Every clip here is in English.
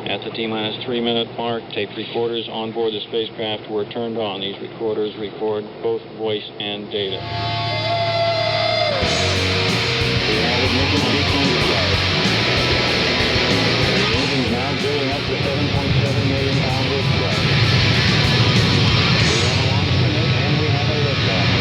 At the T-minus 3-minute mark, tape recorders on board the spacecraft were turned on. These recorders record both voice and data. We have ignition sequence start. The engine's now building up to 7.7 million pounds of thrust. We have a launch commit and we have a liftoff.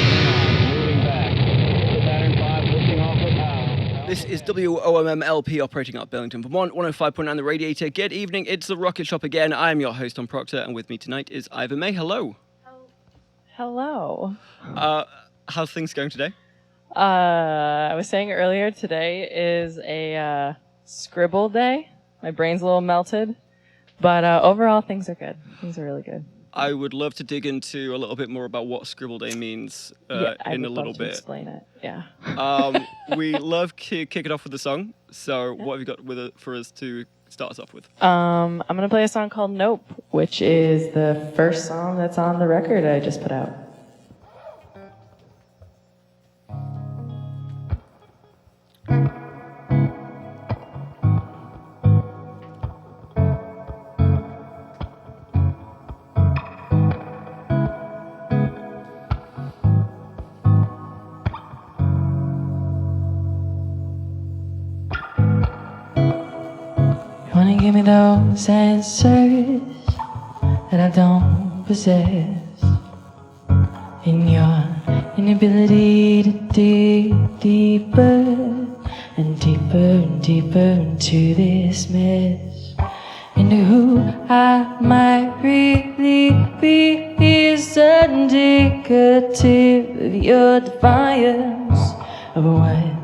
Moving back. The Saturn V lifting off with power. This is WOMMLP operating out of Burlington, Vermont, 105.9 The Radiator. Good evening, it's the Rocket Shop again. I am your host, Tom Proctor, and with me tonight is ivamae. Hello. Hello. How's things going today? I was saying earlier, today is a scribble day. My brain's a little melted, but overall things are good. Things are really good. I would love to dig into a little bit more about what Scribble Day means in a little bit. Explain it. Yeah. We love to kick it off with a song. So what have you got for us to start us off with? I'm gonna play a song called "Nope," which is the first song that's on the record I just put out. Give me those answers that I don't possess, in your inability to dig deeper and deeper and deeper into this mess, into who I might really be is indicative of your defiance of what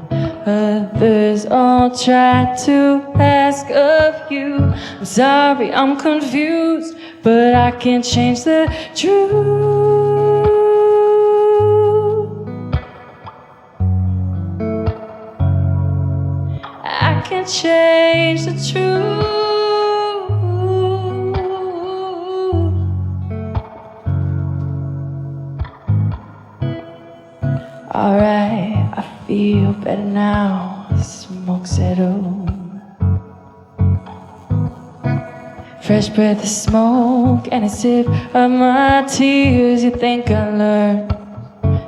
others all try to ask of you. I'm sorry, I'm confused, but I can't change the truth. I can't change the truth. Alright, I feel better now. The smoke settled. Fresh breath of smoke and a sip of my tears. You think I learned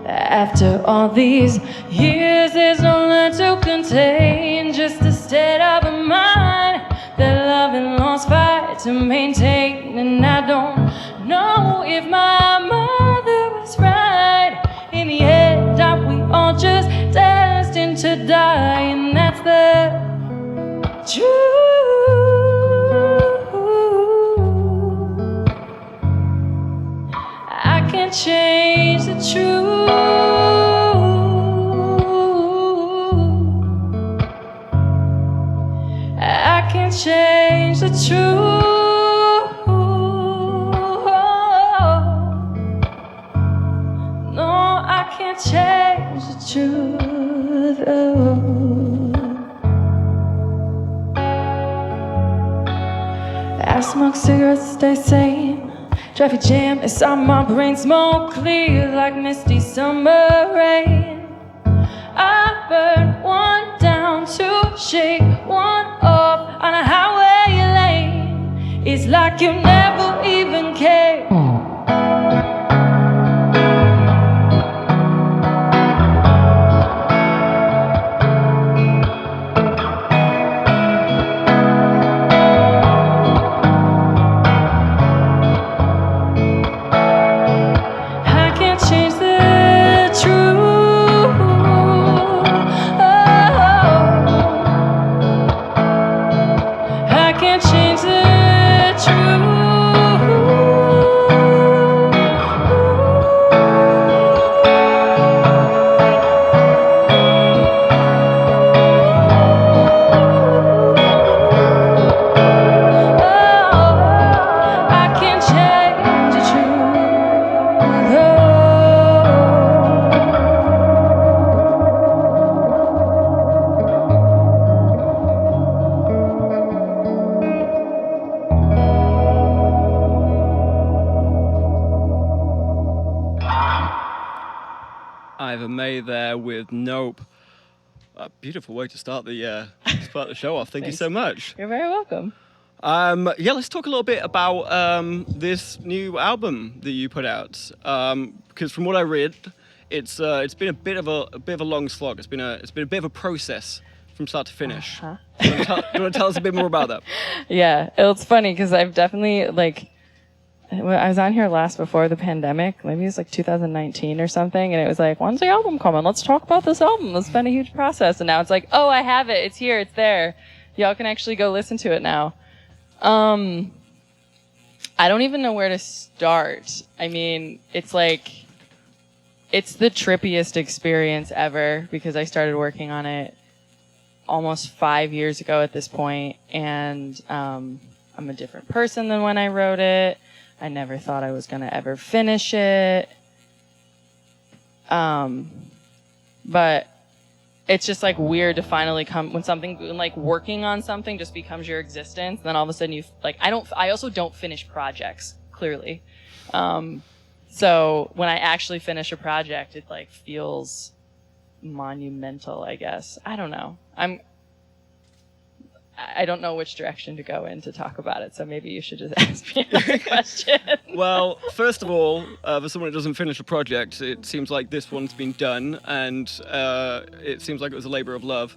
that after all these years there's no land to contain, just a state of mind that love and lost fight to maintain. And I don't know if my mother was right. In the end, are we all just destined to die? And that's the truth. I can't change the truth. I can't change the truth. No, I can't change the truth. I smoke cigarettes, stay sane. Traffic jam inside my brain, smoke clear like misty summer rain. I burn one down to shake one off on a highway lane. It's like you never even cared. ivamae there with Nope. A beautiful way to start the show off. Thank you so much. You're very welcome. Yeah, let's talk a little bit about this new album that you put out. Because from what I read, it's been a bit of a long slog. It's been a bit of a process from start to finish. Uh-huh. Do you want to tell us a bit more about that? Yeah, it's funny because I've definitely when I was on here last before the pandemic, maybe it was like 2019 or something, and it was like, when's the album coming? Let's talk about this album. It's been a huge process, and now it's like, oh, I have it. It's here. It's there. Y'all can actually go listen to it now. I don't even know where to start. I mean, it's the trippiest experience ever because I started working on it almost 5 years ago at this point, and I'm a different person than when I wrote it. I never thought I was going to ever finish it. But it's just like weird to finally come when something like working on something just becomes your existence. Then all of a sudden I also don't finish projects clearly. So when I actually finish a project, it like feels monumental, I guess. I don't know. I don't know which direction to go in to talk about it, so maybe you should just ask me another question. Well, first of all, for someone that doesn't finish a project, it seems like this one's been done, and it seems like it was a labor of love.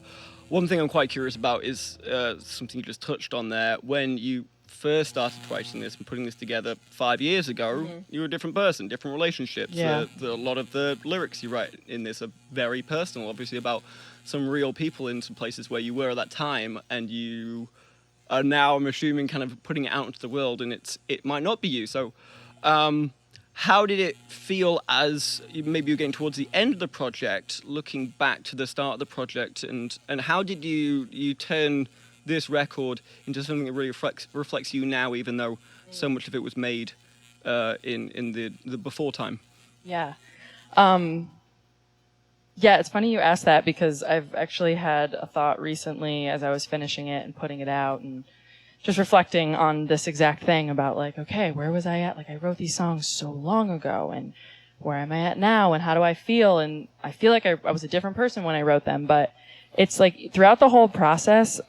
One thing I'm quite curious about is something you just touched on there. When you first started writing this and putting this together 5 years ago, you were a different person, different relationships. Yeah. A lot of the lyrics you write in this are very personal, obviously about some real people in some places where you were at that time, and you are now, I'm assuming, kind of putting it out into the world, and it might not be you. So how did it feel as maybe you're getting towards the end of the project, looking back to the start of the project, and how did you turn this record into something that really reflects you now, even though so much of it was made in the before time? Yeah. Yeah, it's funny you asked that because I've actually had a thought recently as I was finishing it and putting it out and just reflecting on this exact thing about like, okay, where was I at? Like, I wrote these songs so long ago, and where am I at now, and how do I feel? And I feel like I was a different person when I wrote them, but it's like throughout the whole process,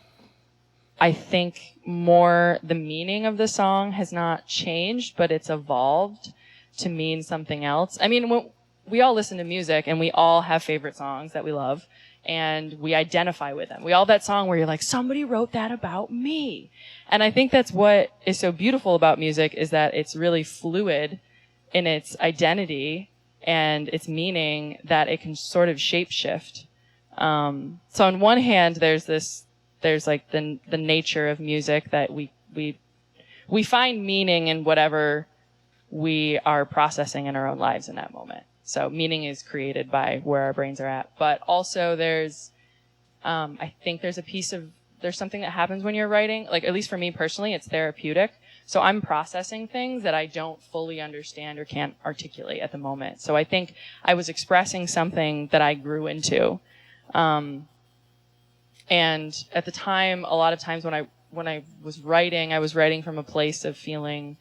I think more the meaning of the song has not changed, but it's evolved to mean something else. I mean, we all listen to music and we all have favorite songs that we love and we identify with them. We all have that song where you're like, somebody wrote that about me. And I think that's what is so beautiful about music, is that it's really fluid in its identity and its meaning, that it can sort of shapeshift. So on one hand, there's like the nature of music that we find meaning in whatever we are processing in our own lives in that moment. So meaning is created by where our brains are at. But also I think there's something that happens when you're writing, like at least for me personally, it's therapeutic. So I'm processing things that I don't fully understand or can't articulate at the moment. So I think I was expressing something that I grew into. And at the time, a lot of times when I was writing, I was writing from a place of feeling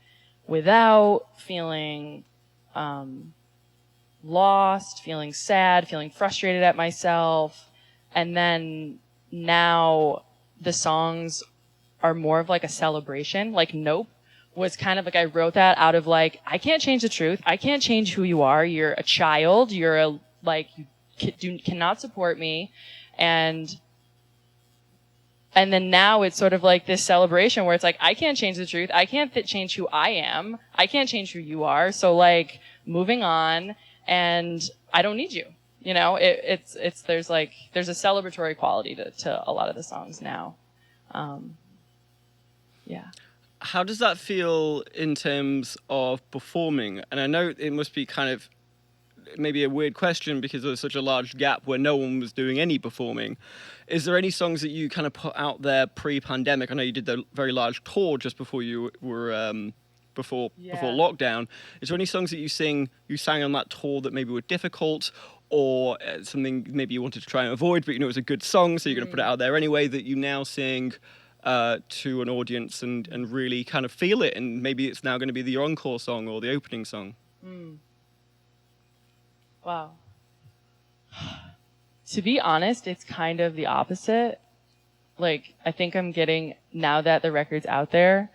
lost, feeling sad, feeling frustrated at myself. And then now the songs are more of like a celebration. Like Nope was kind of like, I wrote that out of like, I can't change the truth. I can't change who you are. You're a child. You cannot support me. And then now it's sort of like this celebration where it's like, I can't change the truth. I can't change who I am. I can't change who you are. So like moving on, and I don't need you. You know, there's a celebratory quality to a lot of the songs now. Yeah. How does that feel in terms of performing? And I know it must be kind of maybe a weird question because there was such a large gap where no one was doing any performing. Is there any songs that you kind of put out there pre-pandemic? I know you did the very large tour just before you were before lockdown. Is there any songs that you sang on that tour that maybe were difficult, or something maybe you wanted to try and avoid, but you know it was a good song, so you're going to put it out there anyway, that you now sing to an audience and really kind of feel it, and maybe it's now going to be the encore song or the opening song? Wow. To be honest, it's kind of the opposite. like, I think I'm getting, now that the record's out there,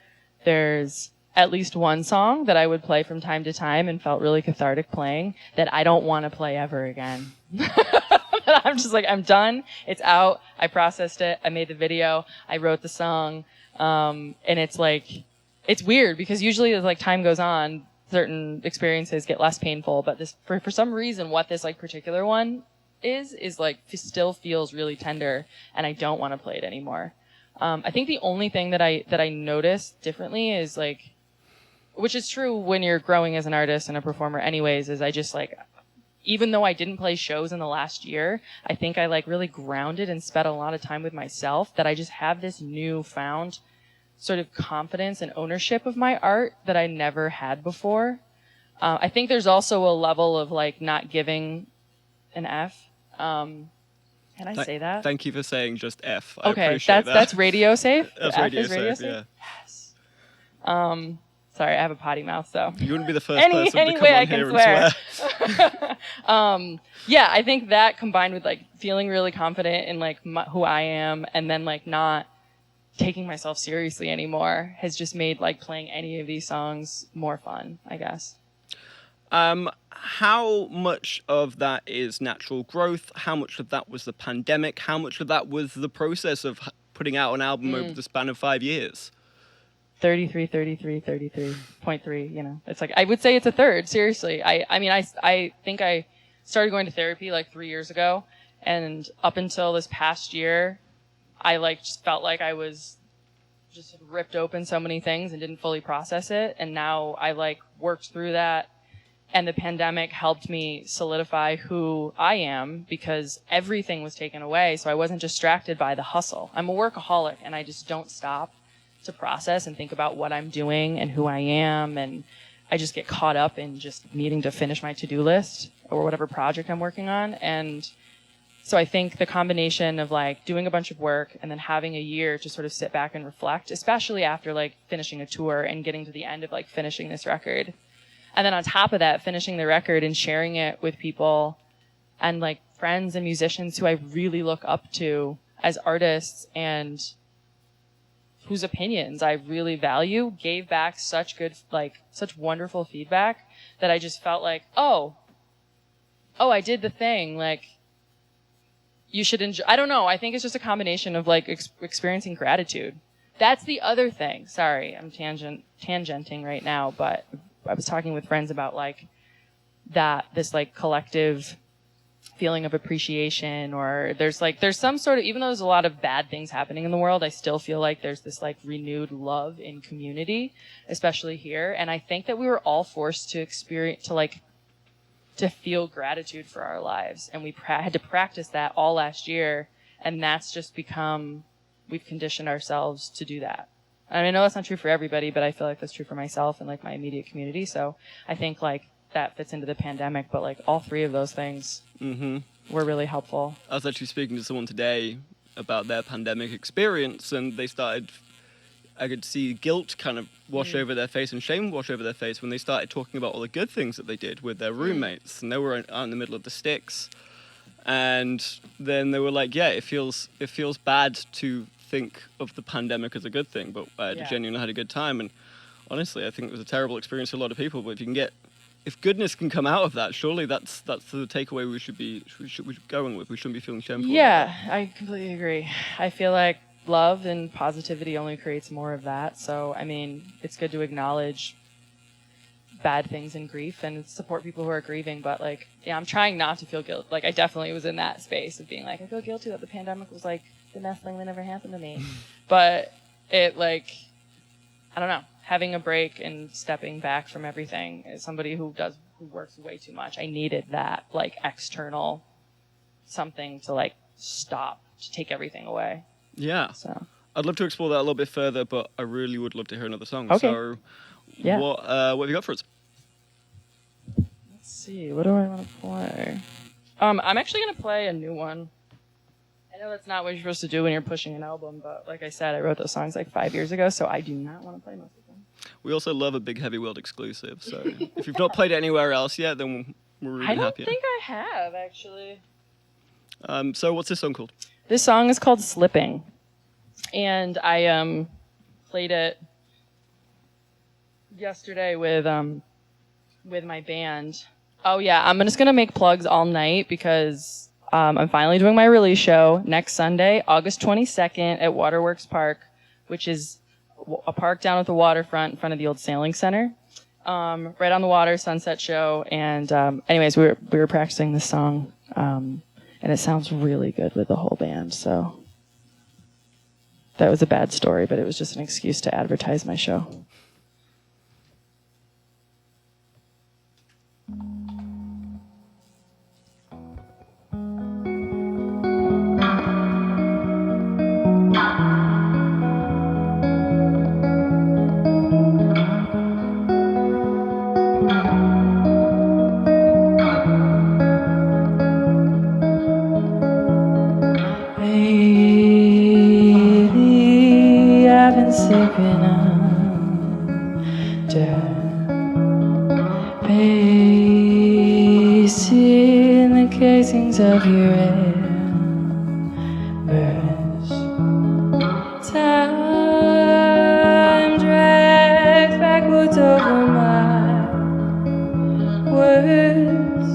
there's at least one song that I would play from time to time and felt really cathartic playing that I don't want to play ever again. I'm just like, I'm done. It's out. I processed it. I made the video. I wrote the song. And it's like, it's weird because usually as like time goes on, certain experiences get less painful, but this, for some reason, what this like particular one is like, still feels really tender and I don't want to play it anymore. I think the only thing that I noticed differently is like, which is true when you're growing as an artist and a performer anyways, is I just like, even though I didn't play shows in the last year, I think I like really grounded and spent a lot of time with myself, that I just have this newfound sort of confidence and ownership of my art that I never had before. I think there's also a level of like not giving an F. Can I say that? Thank you for saying just F. I Okay, appreciate that. that's radio safe? That's F radio is radio safe, safe? yeah. Yes. Sorry, I have a potty mouth, so. You wouldn't be the first person to any come way on I can here and swear. swear. Yeah, I think that combined with like feeling really confident in like who I am, and then like not taking myself seriously anymore has just made like playing any of these songs more fun, I guess. How much of that is natural growth? How much of that was the pandemic? How much of that was the process of putting out an album over the span of 5 years? 33.3, you know. It's like, I would say it's a third, seriously. I mean, I think I started going to therapy like 3 years ago, and up until this past year, I like just felt like I was just ripped open so many things and didn't fully process it. And now I like worked through that, and the pandemic helped me solidify who I am because everything was taken away. So I wasn't distracted by the hustle. I'm a workaholic and I just don't stop to process and think about what I'm doing and who I am. And I just get caught up in just needing to finish my to-do list or whatever project I'm working on. And so I think the combination of like doing a bunch of work and then having a year to sort of sit back and reflect, especially after like finishing a tour and getting to the end of like finishing this record. And then on top of that, finishing the record and sharing it with people and like friends and musicians who I really look up to as artists and whose opinions I really value, gave back such good, like such wonderful feedback that I just felt like, oh, I did the thing. Like, you should enjoy. I don't know. I think it's just a combination of like experiencing gratitude. That's the other thing. Sorry, I'm tangenting right now, but I was talking with friends about like this like collective feeling of appreciation, or there's some sort of, even though there's a lot of bad things happening in the world, I still feel like there's this like renewed love in community, especially here. And I think that we were all forced to experience, to feel gratitude for our lives. And we had to practice that all last year. And that's just become, we've conditioned ourselves to do that. And I know that's not true for everybody, but I feel like that's true for myself and like my immediate community. So I think like that fits into the pandemic, but like all three of those things were really helpful. I was actually speaking to someone today about their pandemic experience, and I could see guilt kind of wash over their face and shame wash over their face when they started talking about all the good things that they did with their roommates, and they were out in the middle of the sticks. And then they were like, yeah, it feels bad to think of the pandemic as a good thing, but I genuinely had a good time. And honestly, I think it was a terrible experience for a lot of people, but if goodness can come out of that, surely that's the takeaway we should be going with. We shouldn't be feeling shameful. Yeah, I completely agree. I feel like love and positivity only creates more of that. So, I mean, it's good to acknowledge bad things and grief and support people who are grieving. But like, yeah, I'm trying not to feel guilt. Like, I definitely was in that space of being like, I feel guilty that the pandemic was like the best thing that ever happened to me. But it like, I don't know, having a break and stepping back from everything as somebody who works way too much. I needed that like external something to like stop, to take everything away. Yeah. So I'd love to explore that a little bit further, but I really would love to hear another song. Okay. So yeah. What have you got for us? Let's see. What do I want to play? I'm actually going to play a new one. I know that's not what you're supposed to do when you're pushing an album, but like I said, I wrote those songs like 5 years ago, so I do not want to play most of them. We also love a big Heavy World exclusive, so if you've not played it anywhere else yet, then we're really happy. I don't think I have, actually. So what's this song called? This song is called Slipping. and I played it yesterday with my band. Oh yeah, I'm just gonna make plugs all night because I'm finally doing my release show next Sunday, August 22nd at Waterworks Park, which is a park down at the waterfront in front of the old sailing center. Right on the water, sunset show. And anyways, we were practicing this song, and it sounds really good with the whole band. So that was a bad story, but it was just an excuse to advertise my show. Lately, I've been sleeping under, pacing the casings of your embers. Time drags backwards over my words.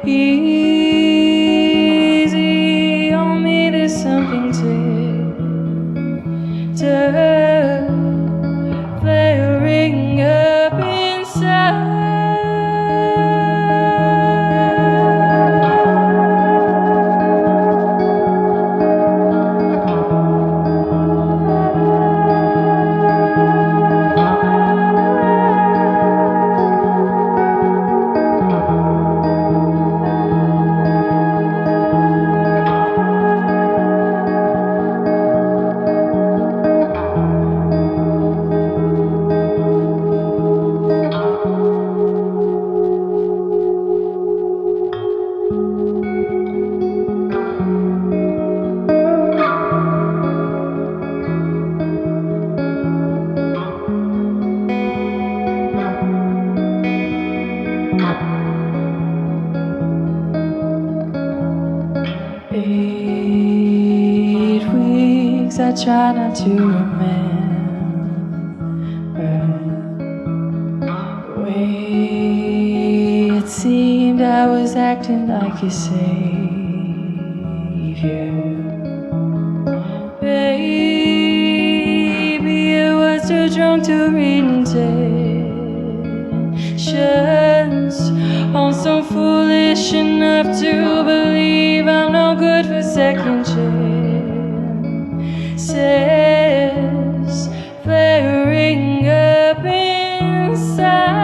Easy on me, there's something tender flaring up inside. I try not to remember the way it seemed I was acting like your savior. Baby, I was too drunk to read intentions. I'm so foolish enough to believe I'm no good for second chances, flaring up inside.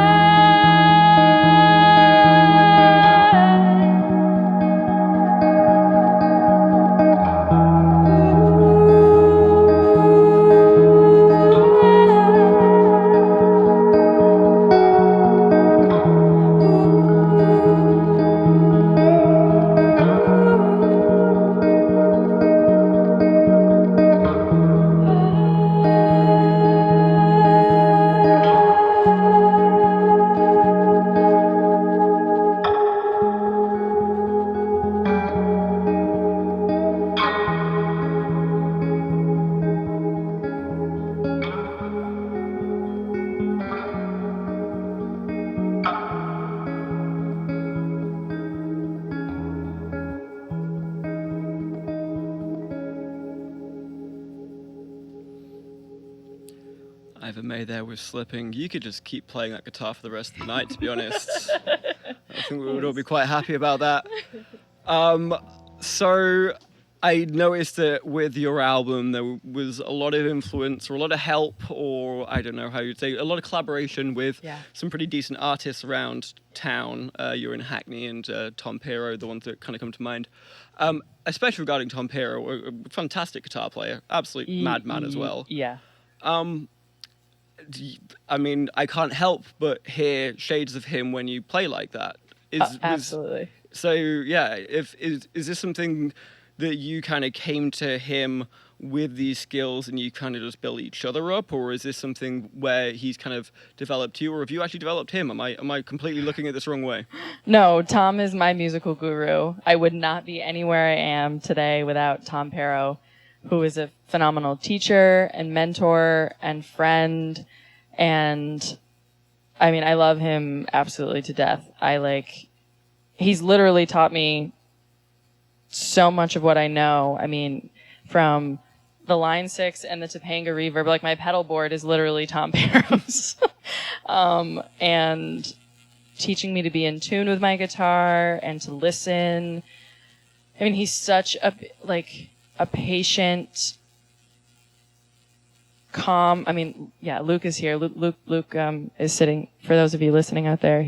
ivamae there was slipping. You could just keep playing that guitar for the rest of the night, to be honest. I think we would all be quite happy about that. So I noticed that with your album there was a lot of influence or a lot of help, or I don't know how you'd say, a lot of collaboration with some pretty decent artists around town. You're in Hackney and Tom Pero, the ones that kind of come to mind. Especially regarding Tom Pero, a fantastic guitar player, absolute madman as well. Yeah. I mean, I can't help but hear shades of him when you play like that. Absolutely. So yeah, is this something that you kind of came to him with these skills and you kind of just build each other up, or is this something where he's kind of developed you, or have you actually developed him? Am I completely looking at this wrong way? No, Tom is my musical guru. I would not be anywhere I am today without Tom Pero. who is a phenomenal teacher and mentor and friend. And I mean, I love him absolutely to death. He's literally taught me so much of what I know. I mean, from the Line 6 and the Topanga reverb, like my pedal board is literally Tom Barrow's. And teaching me to be in tune with my guitar and to listen. I mean, he's such a patient, calm. I mean, yeah, Luke is here. Luke is sitting. For those of you listening out there,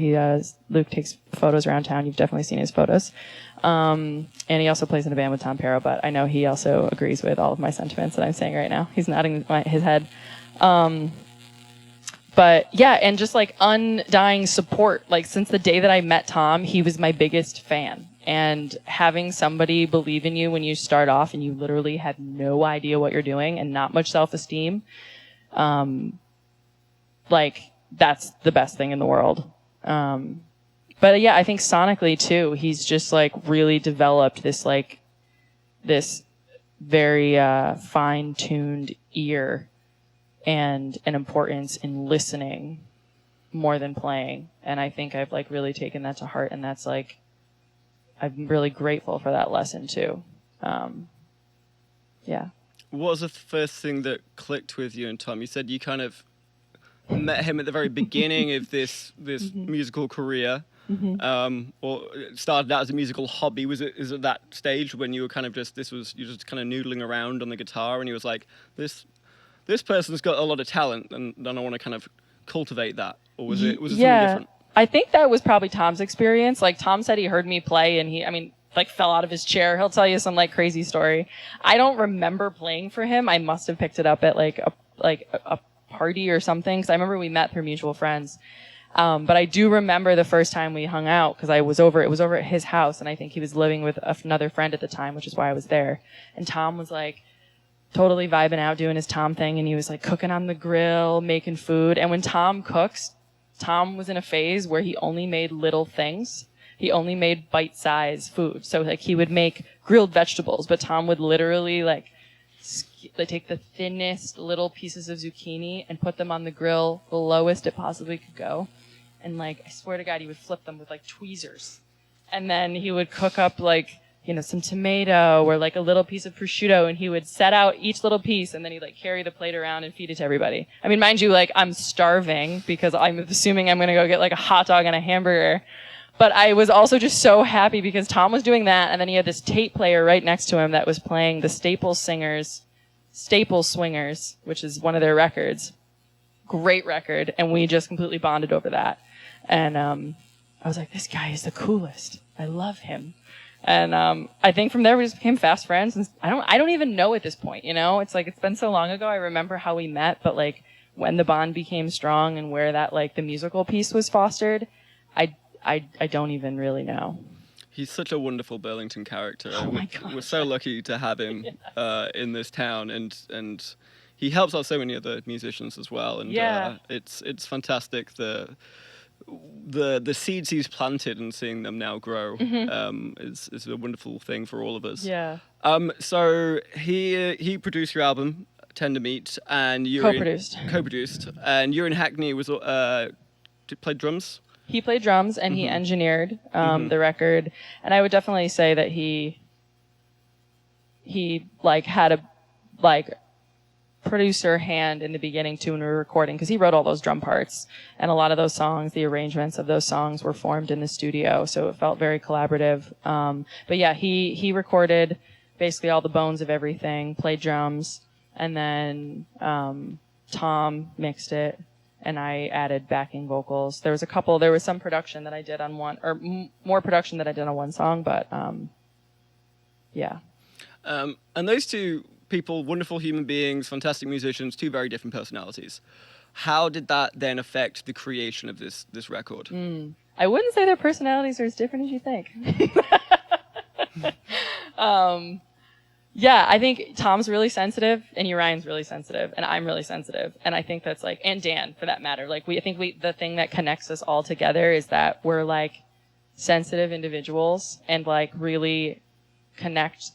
Luke takes photos around town. You've definitely seen his photos. And he also plays in a band with Tom Pero, but I know he also agrees with all of my sentiments that I'm saying right now. He's nodding his head. But yeah, and just like undying support. Like since the day that I met Tom, he was my biggest fan. And having somebody believe in you when you start off and you literally have no idea what you're doing and not much self-esteem, like that's the best thing in the world. But yeah, I think sonically too, he's just like really developed this very fine-tuned ear and an importance in listening more than playing. And I think I've like really taken that to heart, and that's like, I'm really grateful for that lesson too. Yeah. What was the first thing that clicked with you and Tom? You said you kind of met him at the very beginning of this Mm-hmm. musical career, or it started out as a musical hobby. Is it that stage when you were kind of you're just kind of noodling around on the guitar and he was like, this person's got a lot of talent and I want to kind of cultivate that? Or was it something different? I think that was probably Tom's experience. Like Tom said he heard me play and fell out of his chair. He'll tell you some like crazy story. I don't remember playing for him. I must have picked it up at like a party or something, because I remember we met through mutual friends. But I do remember the first time we hung out, because it was over at his house, and I think he was living with another friend at the time, which is why I was there. And Tom was like totally vibing out, doing his Tom thing, and he was like cooking on the grill, making food. And when Tom cooks, Tom was in a phase where he only made little things. He only made bite-sized food. So like he would make grilled vegetables, but Tom would literally like take the thinnest little pieces of zucchini and put them on the grill, the lowest it possibly could go. And like, I swear to God, he would flip them with like tweezers. And then he would cook up like, some tomato or like a little piece of prosciutto, and he would set out each little piece, and then he'd like carry the plate around and feed it to everybody. I mean, mind you, like I'm starving because I'm assuming I'm going to go get like a hot dog and a hamburger. But I was also just so happy because Tom was doing that, and then he had this tape player right next to him that was playing the Staple Swingers, which is one of their records. Great record, and we just completely bonded over that. And I was like, this guy is the coolest. I love him. And I think from there we just became fast friends. And I don't even know at this point, It's like it's been so long ago. I remember how we met, but like when the bond became strong and where that like the musical piece was fostered, I don't even really know. He's such a wonderful Burlington character. Oh my God. We're so lucky to have him in this town, and he helps out so many other musicians as well. And it's fantastic the seeds he's planted and seeing them now grow is a wonderful thing for all of us. Yeah. So he produced your album Tender Meat, and you co-produced, and you're in Hackney played drums. He played drums and he engineered the record, and I would definitely say that he like had a like producer hand in the beginning too when we were recording, because he wrote all those drum parts, and a lot of those songs, the arrangements of those songs were formed in the studio, so it felt very collaborative. But yeah, he recorded basically all the bones of everything, played drums, and then Tom mixed it, and I added backing vocals. There was some production that I did on one, or more production that I did on one song, but yeah. And those two people, wonderful human beings, fantastic musicians, two very different personalities. How did that then affect the creation of this record? I wouldn't say their personalities are as different as you think. Yeah, I think Tom's really sensitive, and Urian's really sensitive, and I'm really sensitive. And I think that's like, and Dan for that matter. Like the thing that connects us all together is that we're like sensitive individuals and like really connect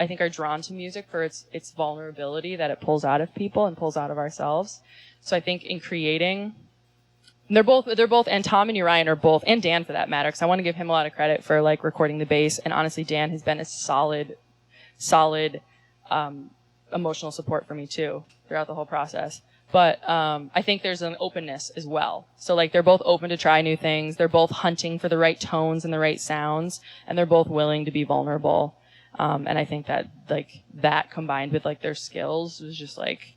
I think are drawn to music for its vulnerability that it pulls out of people and pulls out of ourselves. So I think in creating, they're both, and Tom and Uriah are both, and Dan for that matter, because I want to give him a lot of credit for like recording the bass. And honestly, Dan has been a solid, emotional support for me too throughout the whole process. But I think there's an openness as well. So like they're both open to try new things. They're both hunting for the right tones and the right sounds, and they're both willing to be vulnerable. And I think that like that combined with like their skills was just like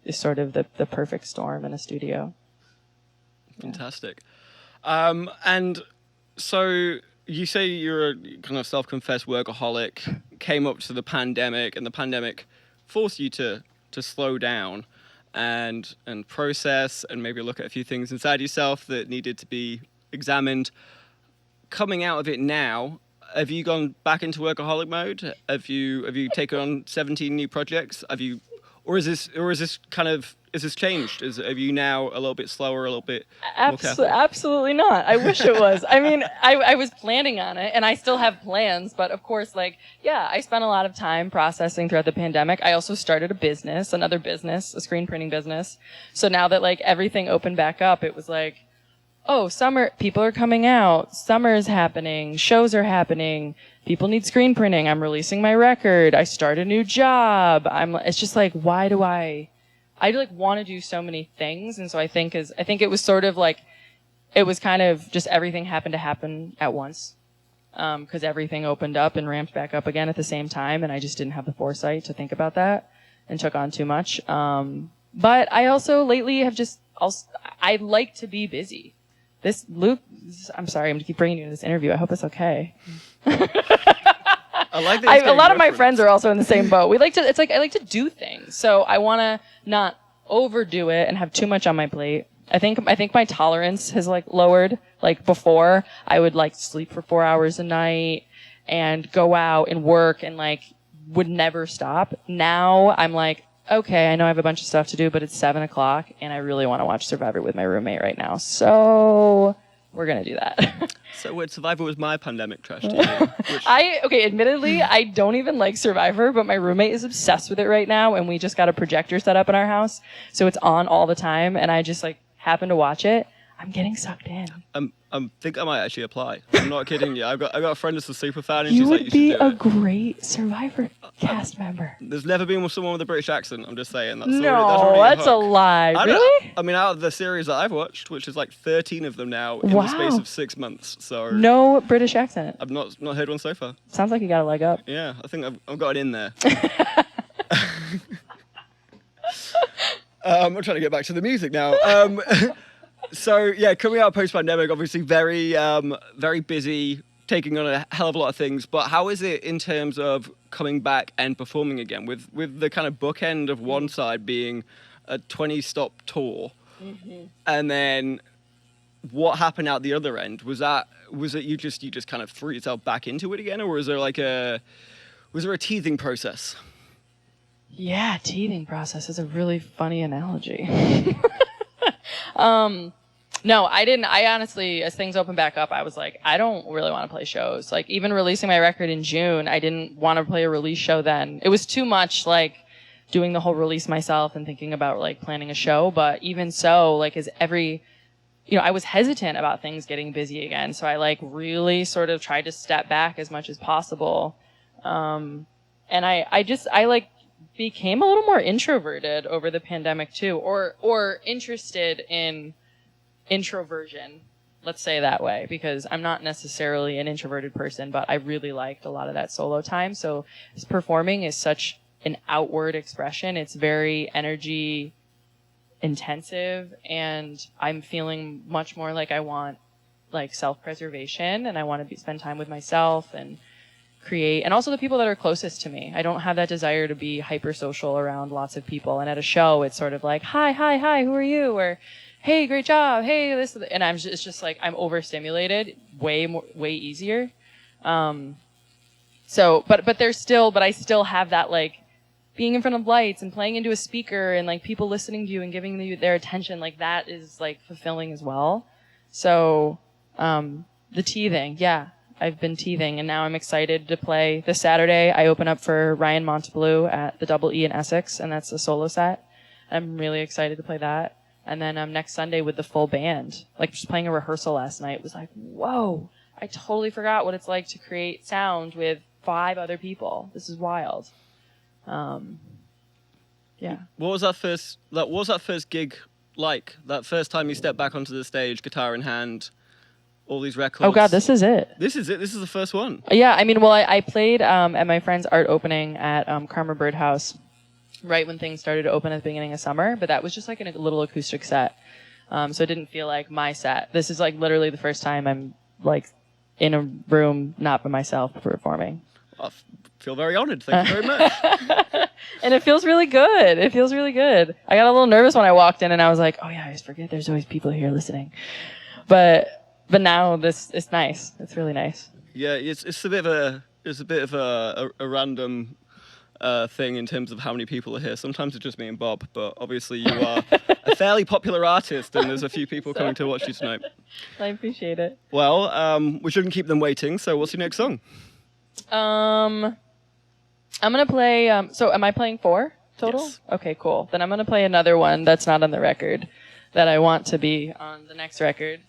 is sort of the perfect storm in a studio. Fantastic. And so you say you're a kind of self-confessed workaholic, came up to the pandemic, and the pandemic forced you to slow down and process and maybe look at a few things inside yourself that needed to be examined. Coming out of it now, have you gone back into workaholic mode? Have you taken on 17 new projects? Or is this changed? Are you now a little bit slower, a little bit more careful? Absolutely not. I wish it was. I mean, I was planning on it, and I still have plans, but of course, like, yeah, I spent a lot of time processing throughout the pandemic. I also started another business, a screen printing business. So now that like everything opened back up, it was like, oh, summer, people are coming out, summer is happening, shows are happening, people need screen printing, I'm releasing my record, I start a new job, it's just like, why do I like want to do so many things. And so I think it was sort of like, it was kind of just everything happened to happen at once. Cause everything opened up and ramped back up again at the same time. And I just didn't have the foresight to think about that and took on too much. But I also lately I like to be busy. I'm sorry, I'm gonna keep bringing you to this interview. I hope it's okay. I like that. A lot of my friends are also in the same boat. I like to do things. So I want to not overdo it and have too much on my plate. I think my tolerance has like lowered. Like before, I would like sleep for 4 hours a night and go out and work and like would never stop. Now I'm like, okay, I know I have a bunch of stuff to do, but it's 7:00 and I really want to watch Survivor with my roommate right now. So we're going to do that. So Survivor was my pandemic trash TV. Admittedly, I don't even like Survivor, but my roommate is obsessed with it right now, and we just got a projector set up in our house, so it's on all the time, and I just like happen to watch it. I'm getting sucked in. I think I might actually apply. I'm not kidding you. I've got a friend that's a super fan, and you she's like, would be a it. great Survivor cast member. There's never been someone with a British accent. I'm just saying. That's That's a lie. Really? I mean, out of the series that I've watched, which is like 13 of them now in the space of 6 months. So no British accent. I've not heard one so far. Sounds like you got a leg up. Yeah, I think I've got it in there. I'm trying to get back to the music now. So yeah, coming out post-pandemic, obviously very busy, taking on a hell of a lot of things. But how is it in terms of coming back and performing again with the kind of bookend of one side being a 20-stop tour, and then what happened out the other end? Was it you just kind of threw yourself back into it again, or was there a teething process? Yeah, teething process is a really funny analogy. No, I didn't. I honestly, as things opened back up, I was like, I don't really want to play shows. Like, even releasing my record in June, I didn't want to play a release show then. It was too much, like, doing the whole release myself and thinking about, like, planning a show. But even so, like, I was hesitant about things getting busy again. So I, like, really sort of tried to step back as much as possible. And I like, became a little more introverted over the pandemic too, or interested in introversion, let's say that way, because I'm not necessarily an introverted person, but I really liked a lot of that solo time. So performing is such an outward expression. It's very energy intensive, and I'm feeling much more like I want like self-preservation, and I want to spend time with myself and create, and also the people that are closest to me. I don't have that desire to be hyper social around lots of people. And at a show, it's sort of like, hi, who are you? Or, hey, great job. Hey, this, and it's just like, I'm overstimulated way easier. So, but I still have that, like, being in front of lights and playing into a speaker and like people listening to you and giving you their attention, like that is like fulfilling as well. So, the teething, yeah. I've been teething, and now I'm excited to play. This Saturday, I open up for Ryan Monteblue at the Double E in Essex, and that's a solo set. I'm really excited to play that. And then next Sunday with the full band. Like, just playing a rehearsal last night was like, whoa, I totally forgot what it's like to create sound with 5 other people. This is wild. Yeah. What was that first gig like? That first time you stepped back onto the stage, guitar in hand, all these records. Oh God, this is it. This is it. This is the first one. Yeah, I mean, well, I played at my friend's art opening at Karma Birdhouse right when things started to open at the beginning of summer, but that was just like a little acoustic set. So it didn't feel like my set. This is like literally the first time I'm like in a room not by myself performing. I feel very honored. Thank you very much. And it feels really good. It feels really good. I got a little nervous when I walked in and I was like, oh yeah, I just forget there's always people here listening. But now it's nice. It's really nice. Yeah, it's a bit of a random thing in terms of how many people are here. Sometimes it's just me and Bob, but obviously you are a fairly popular artist, and there's a few people coming to watch you tonight. I appreciate it. Well, we shouldn't keep them waiting. So, what's your next song? I'm gonna play. So, am I playing 4 total? Yes. Okay, cool. Then I'm gonna play another one that's not on the record, that I want to be on the next record.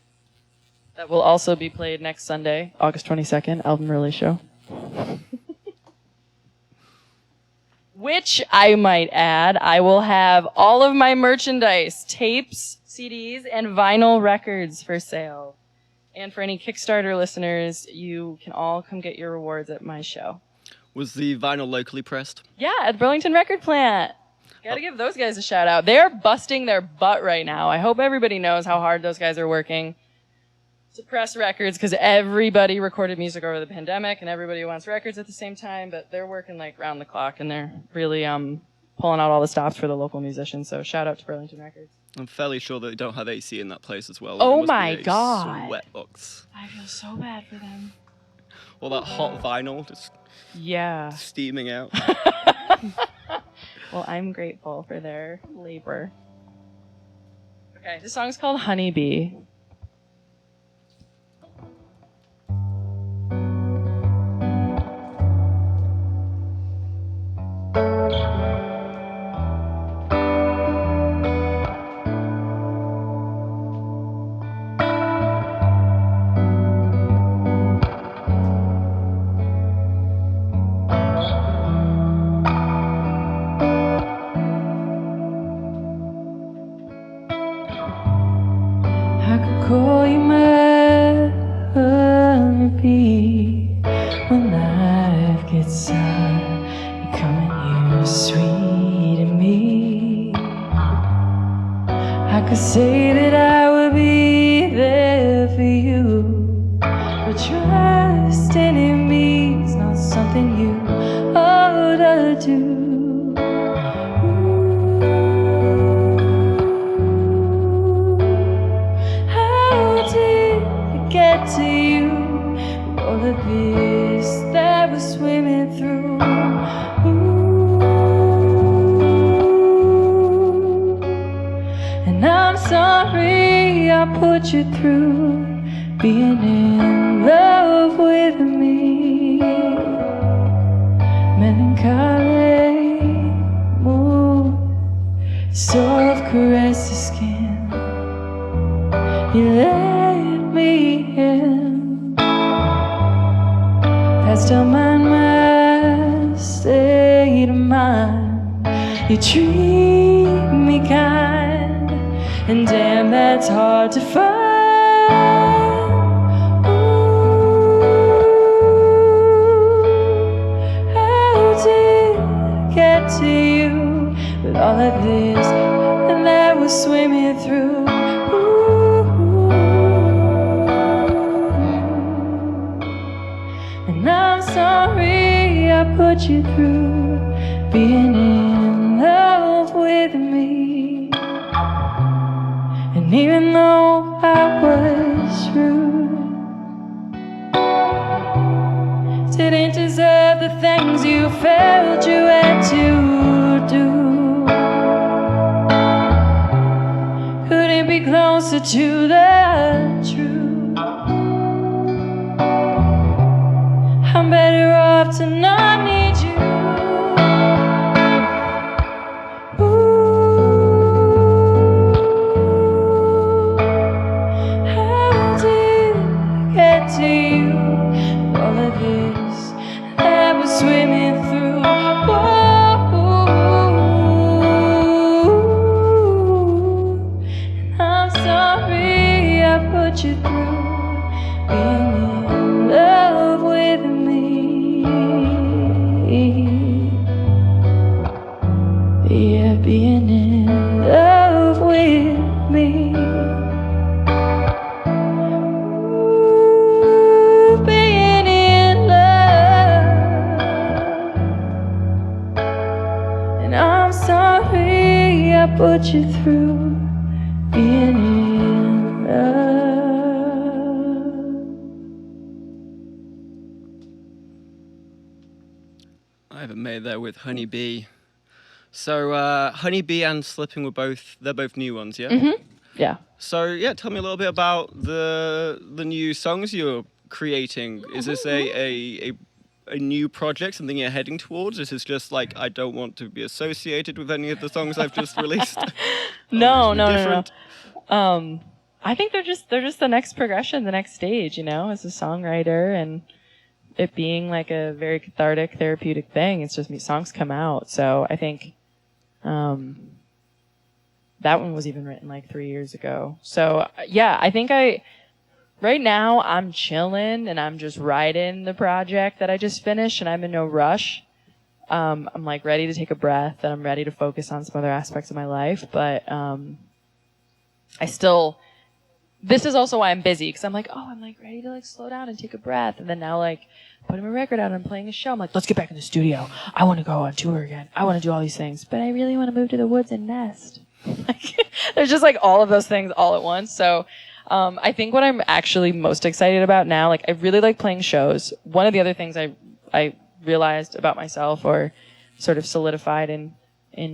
That will also be played next Sunday, August 22nd, album release show. Which, I might add, I will have all of my merchandise, tapes, CDs, and vinyl records for sale. And for any Kickstarter listeners, you can all come get your rewards at my show. Was the vinyl locally pressed? Yeah, at Burlington Record Plant. Gotta give those guys a shout out. They're busting their butt right now. I hope everybody knows how hard those guys are working to press records, because everybody recorded music over the pandemic and everybody wants records at the same time, but they're working like round the clock and they're really pulling out all the stops for the local musicians. So shout out to Burlington Records. I'm fairly sure that they don't have AC in that place as well. Oh It must my be a God. Sweatbox. I feel so bad for them. All that hot vinyl just Yeah. steaming out. Well, I'm grateful for their labor. Okay, this song's called Honeybee. I could call you my honeybee. When life gets hard, you come and you're sweet to me. I could say that I would be there for you, but trusting in me is not something you ought to do. Get to you, all of this that we're swimming through. And I'm sorry I put you through being in love with me. Melancholy mood, soft caress the skin. You let me in. Past don't mind my state of mind. You treat me kind, and damn, that's hard to find. Ooh, how did I get to you with all of this and that we're swimming through? And I'm sorry I put you through being in love with me. And even though I was rude, didn't deserve the things you felt you had to do, couldn't be closer to the truth. I'm better off to not need you. Ooh, how did I get to you? All of this that was swimming through. Whoa, I'm sorry I put you through being in love with me. Yeah, being in love with me. Ooh, being in love. And I'm sorry I put you through being in love. Ivamae there with Honeybee. So Honeybee and Slipping they're both new ones, yeah? Mm-hmm. Yeah. So yeah, tell me a little bit about the new songs you're creating. Is this a new project, something you're heading towards? Is this just like, I don't want to be associated with any of the songs I've just released? No. Different? I think they're just the next progression, the next stage, you know, as a songwriter, and it being like a very cathartic, therapeutic thing. It's just songs come out. So I think that one was even written like 3 years ago. So yeah, I think right now I'm chilling and I'm just writing the project that I just finished, and I'm in no rush. I'm like ready to take a breath, and I'm ready to focus on some other aspects of my life. But this is also why I'm busy, because I'm like, I'm like ready to like slow down and take a breath. And then now like putting my record out and playing a show, I'm like, let's get back in the studio. I want to go on tour again. I want to do all these things, but I really want to move to the woods and nest. Like, there's just like all of those things all at once. So I think what I'm actually most excited about now, like I really like playing shows. One of the other things I realized about myself, or sort of solidified in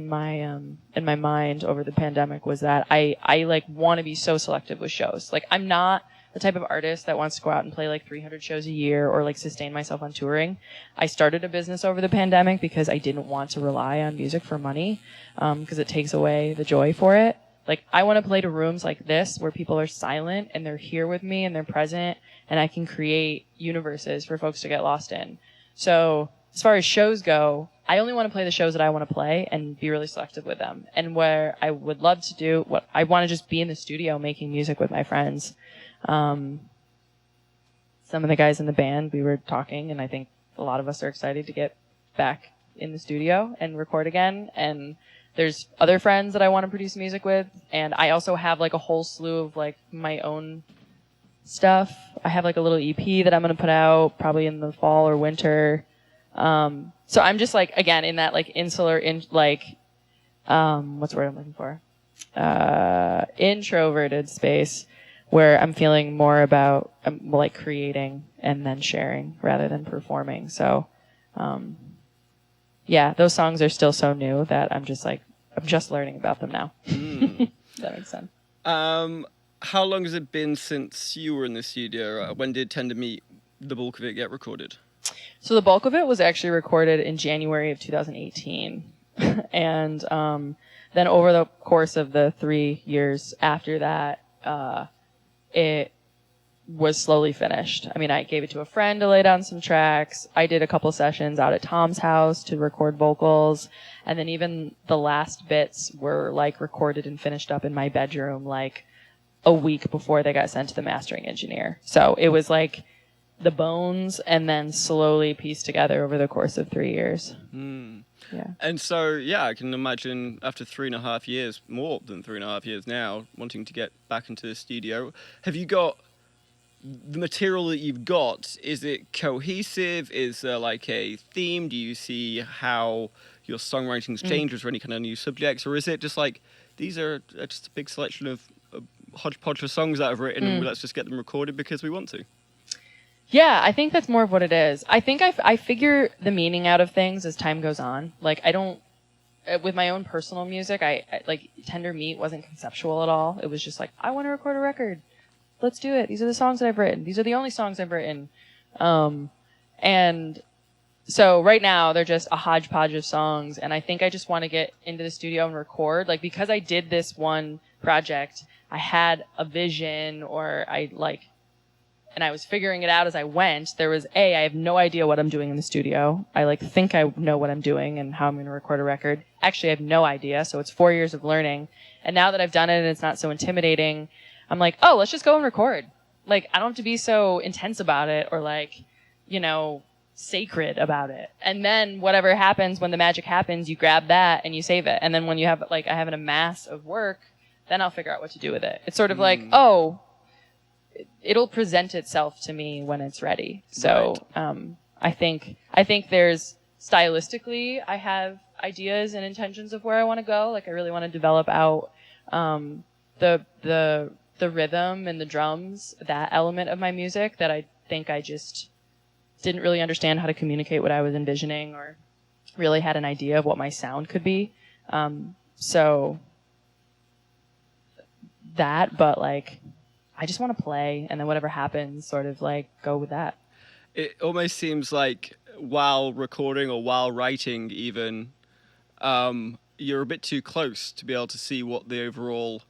my mind over the pandemic, was that I like want to be so selective with shows. Like I'm not the type of artist that wants to go out and play like 300 shows a year or like sustain myself on touring. I started a business over the pandemic because I didn't want to rely on music for money, because it takes away the joy for it. Like I want to play to rooms like this where people are silent and they're here with me and they're present, and I can create universes for folks to get lost in. So as far as shows go, I only want to play the shows that I want to play and be really selective with them. And where I would love to do, what I want to just be in the studio making music with my friends. Some of the guys in the band, we were talking, and I think a lot of us are excited to get back in the studio and record again. And there's other friends that I want to produce music with. And I also have like a whole slew of like my own stuff. I have like a little EP that I'm going to put out probably in the fall or winter. So I'm just like, again, in that like insular, what's the word I'm looking for? Introverted space where I'm feeling more about like creating and then sharing rather than performing. So, yeah, those songs are still so new that I'm just learning about them now. That makes sense. How long has it been since you were in the studio? When did Tend to Meet, the bulk of it, get recorded? So the bulk of it was actually recorded in January of 2018. And then over the course of the 3 years after that, it was slowly finished. I mean, I gave it to a friend to lay down some tracks. I did a couple sessions out at Tom's house to record vocals. And then even the last bits were like recorded and finished up in my bedroom like a week before they got sent to the mastering engineer. So it was like the bones and then slowly pieced together over the course of 3 years. Yeah. And so, yeah, I can imagine after 3.5 years, more than 3.5 years now, wanting to get back into the studio. Have you got the material that you've got? Is it cohesive? Is there like a theme? Do you see how your songwriting's changed? Is there any kind of new subjects? Or is it just like, these are just a big selection of hodgepodge of songs that I've written and let's just get them recorded because we want to? Yeah, I think that's more of what it is. I think I figure the meaning out of things as time goes on. Like, I don't, with my own personal music, I like, Tender Meat wasn't conceptual at all. It was just like, I want to record a record. Let's do it. These are the songs that I've written. These are the only songs I've written. And so right now they're just a hodgepodge of songs, and I think I just want to get into the studio and record. Like, because I did this one project, I had a vision, and I was figuring it out as I went. There was I have no idea what I'm doing in the studio. I think I know what I'm doing and how I'm going to record a record. Actually, I have no idea. So it's 4 years of learning. And now that I've done it and it's not so intimidating, I'm like, oh, let's just go and record. Like, I don't have to be so intense about it or sacred about it. And then whatever happens, when the magic happens, you grab that and you save it. And then when you have, I have an amass of work, then I'll figure out what to do with it. It's sort of it'll present itself to me when it's ready. So, Right. I think there's stylistically, I have ideas and intentions of where I want to go. Like, I really want to develop out, the rhythm and the drums, that element of my music that I think I just didn't really understand how to communicate what I was envisioning or really had an idea of what my sound could be. So that, but I just want to play, and then whatever happens, sort of go with that. It almost seems like while recording or while writing even, you're a bit too close to be able to see what the overall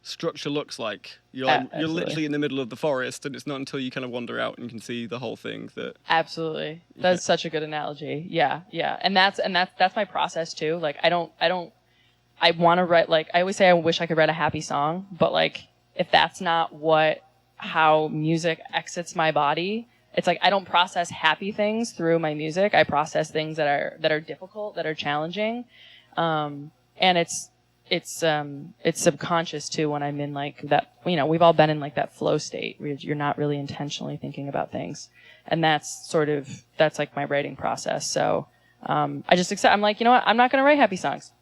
structure looks like. You're literally in the middle of the forest, and it's not until you kind of wander out and you can see the whole thing that... Absolutely. That's such a good analogy. Yeah. And that's my process too. I want to write, I always say I wish I could write a happy song, but if that's not how music exits my body, it's I don't process happy things through my music. I process things that are difficult, that are challenging. And it's subconscious too when I'm in that, we've all been in that flow state where you're not really intentionally thinking about things. And that's my writing process. So, I just accept, I'm you know what? I'm not going to write happy songs.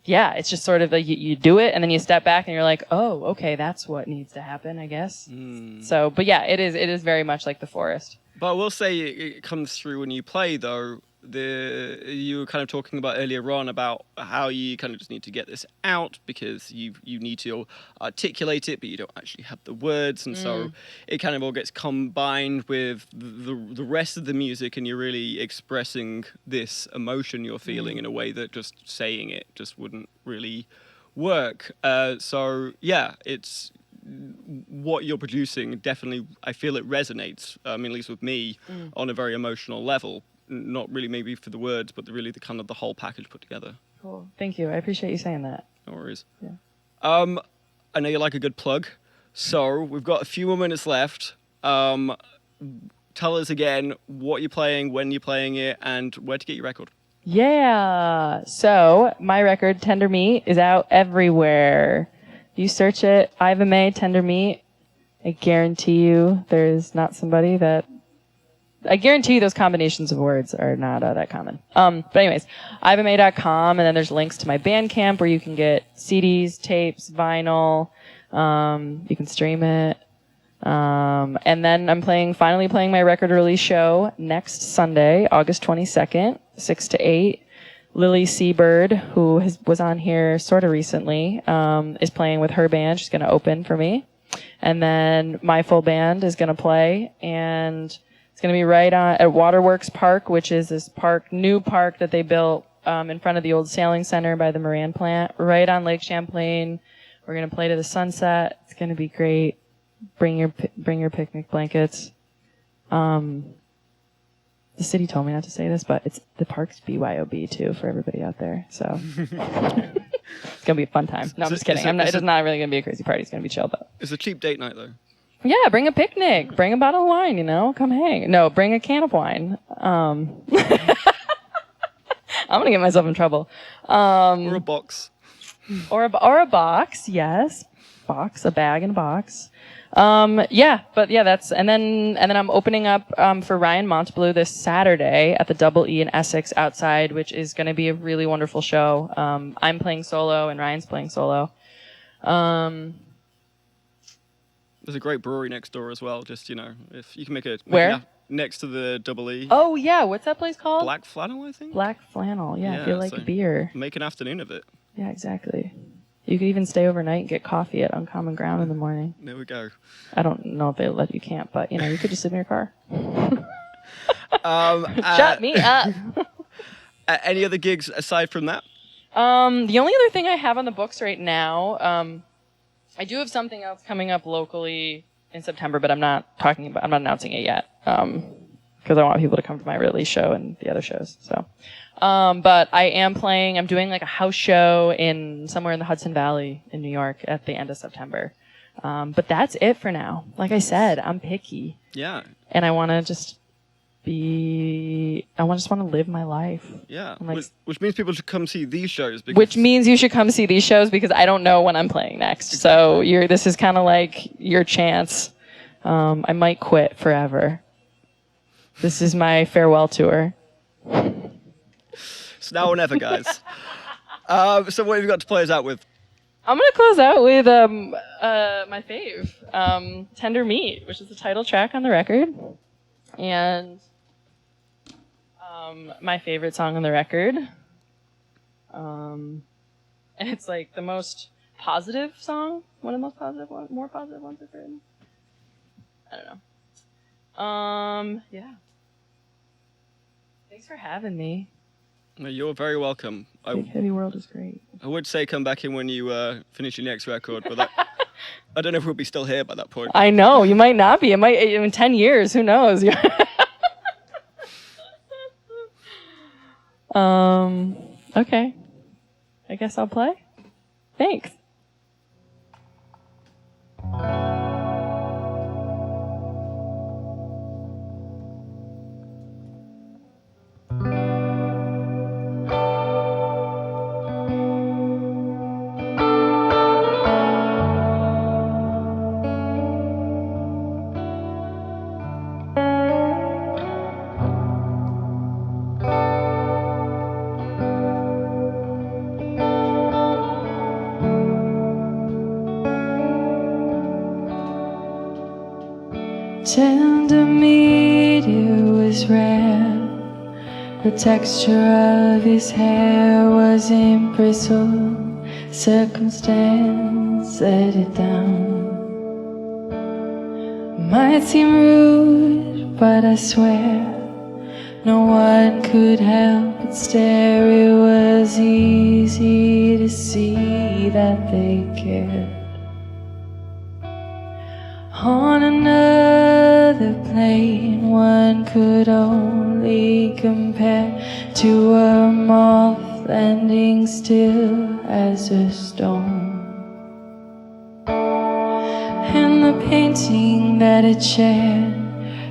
Yeah, it's just sort of you do it and then you step back and you're like, oh, okay, that's what needs to happen, I guess. So, but yeah, it is very much like the forest. But I will say it comes through when you play, though. You were kind of talking about earlier on about how you kind of just need to get this out because you need to articulate it, but you don't actually have the words, and so it kind of all gets combined with the rest of the music, and you're really expressing this emotion you're feeling in a way that just saying it just wouldn't really work. So yeah, it's what you're producing. Definitely, I feel it resonates. I mean, at least with me, on a very emotional level. Not really maybe for the words, but really the kind of the whole package put together. Cool. Thank you. I appreciate you saying that. No worries. Yeah. I know you like a good plug, so we've got a few more minutes left. Tell us again what you're playing, when you're playing it, and where to get your record. Yeah. So my record, Tender Meat, is out everywhere. You search it, ivamae, Tender Meat. I guarantee you there's not somebody that... I guarantee you those combinations of words are not that common. But anyways, ivamae.com, and then there's links to my Bandcamp where you can get CDs, tapes, vinyl. You can stream it. And then I'm finally playing my record release show next Sunday, August 22nd, 6 to 8. Lily Seabird, who was on here sort of recently, is playing with her band. She's going to open for me. And then my full band is going to play, and it's going to be right at Waterworks Park, which is this new park that they built in front of the old sailing center by the Moran plant, right on Lake Champlain. We're going to play to the sunset. It's going to be great. Bring your picnic blankets. The city told me not to say this, but the park's BYOB too for everybody out there. So it's going to be a fun time. No, I'm just kidding. It's not really going to be a crazy party. It's going to be chill though. It's a cheap date night though. Yeah, bring a picnic. Bring a bottle of wine, come hang. No, bring a can of wine. I'm going to get myself in trouble. Or a box. Or a box, yes. A bag and a box. That's, and then I'm opening up, for Ryan Montbleu this Saturday at the Double E in Essex outside, which is going to be a really wonderful show. I'm playing solo and Ryan's playing solo. There's a great brewery next door as well. Just, if you can make Where? Next to the Double E. Oh, yeah. What's that place called? Black Flannel, I think? Black Flannel. Yeah, I feel like a beer. Make an afternoon of it. Yeah, exactly. You could even stay overnight and get coffee at Uncommon Ground in the morning. There we go. I don't know if they'll let you camp, but you could just sit in your car. Shut me up. Any other gigs aside from that? The only other thing I have on the books right now, I do have something else coming up locally in September, but I'm not announcing it yet, because I want people to come to my release show and the other shows. So, but I'm doing like a house show somewhere in the Hudson Valley in New York at the end of September. But that's it for now. Like I said, I'm picky. Yeah. And I want to just want to live my life. Yeah. Like, which means people should come see these shows. Which means you should come see these shows because I don't know when I'm playing next. Exactly. So this is kind of like your chance. I might quit forever. This is my farewell tour. It's now or never, guys. So what have you got to play us out with? I'm going to close out with my fave, Tender Meat, which is the title track on the record. And my favorite song on the record. And it's like the most positive song. One of the most positive ones, more positive ones I've written. I don't know. Yeah. Thanks for having me. You're very welcome. Big Heavy World is great. I would say come back in when you finish your next record, but I don't know if we'll be still here by that point. I know, you might not be. It might in 10 years. Who knows? Okay. I guess I'll play. Thanks. Tender meat, it was rare. The texture of his hair was in bristle. Circumstance let it down. Might seem rude, but I swear no one could help but stare. It was easy to see that they cared. On another plane, one could only compare to a moth landing still as a stone. And the painting that it shared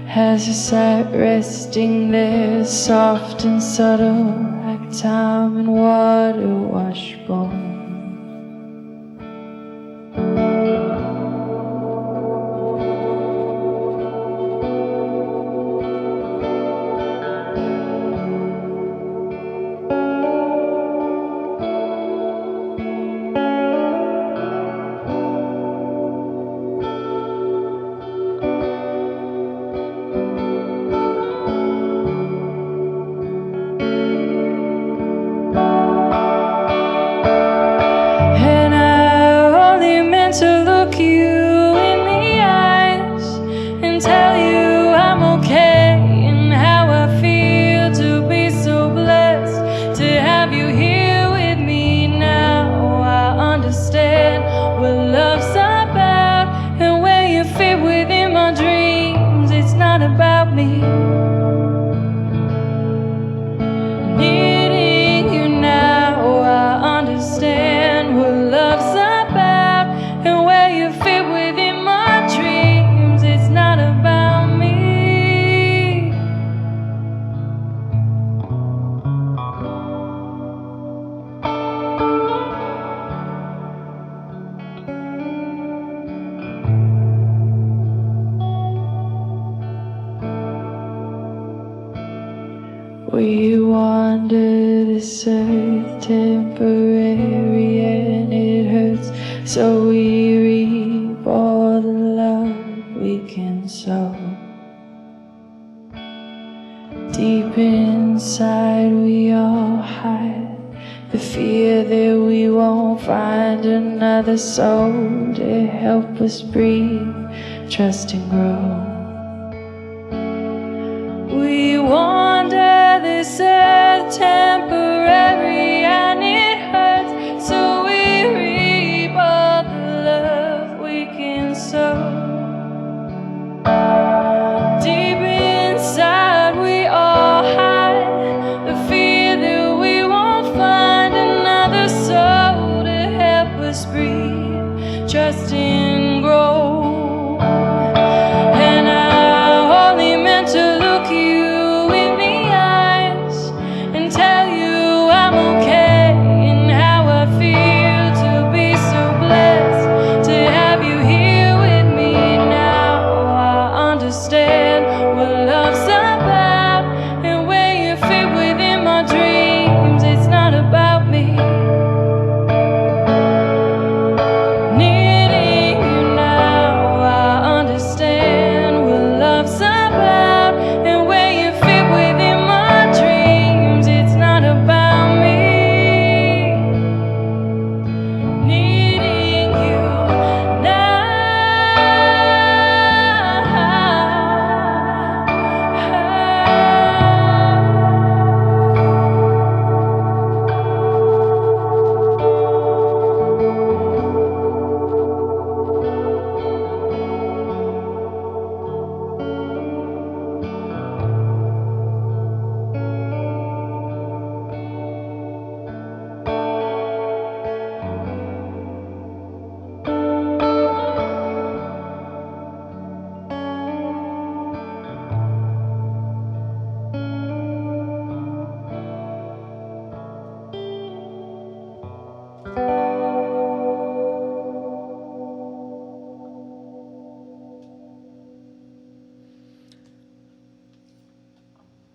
has a sight resting there, soft and subtle, like time and water wash bone. We wander this earth temporary and it hurts, so we reap all the love we can sow. Deep inside we all hide the fear that we won't find find another soul to help us breathe, trust and grow. We wander this earth temporary and it hurts, so we reap all the love we can sow. Deep inside we all hide the fear that we won't find another soul to help us breathe, trust and grow. And I only meant to look you in the eyes and tell you I'm okay and how I feel to be so blessed to have you here with me now. I understand what love's about and where you fit within my dreams. It's not about me needing you now. I understand what love's about and where you fit within my dreams. It's not about me needing you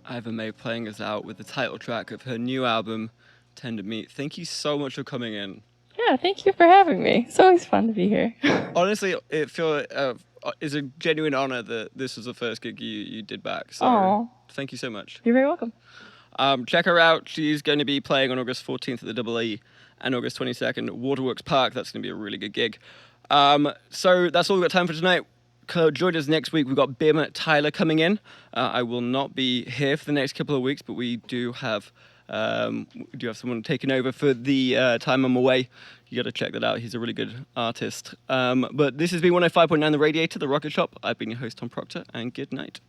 ivamae playing us out with the title track of her new album, Tender Meat. Thank you so much for coming in. Yeah, thank you for having me. It's always fun to be here. Honestly, it's a genuine honor that this was the first gig you did back. So Aw. thank you so much. You're very welcome. Check her out. She's going to be playing on August 14th at the Double E and August 22nd at Waterworks Park. That's going to be a really good gig. So that's all we've got time for tonight. Join us next week. We've got Bim Tyler coming in. I will not be here for the next couple of weeks, but we do have someone taking over for the time I'm away. You got to check that out. He's a really good artist. But this has been 105.9 The Radiator, The Rocket Shop. I've been your host, Tom Proctor, and good night.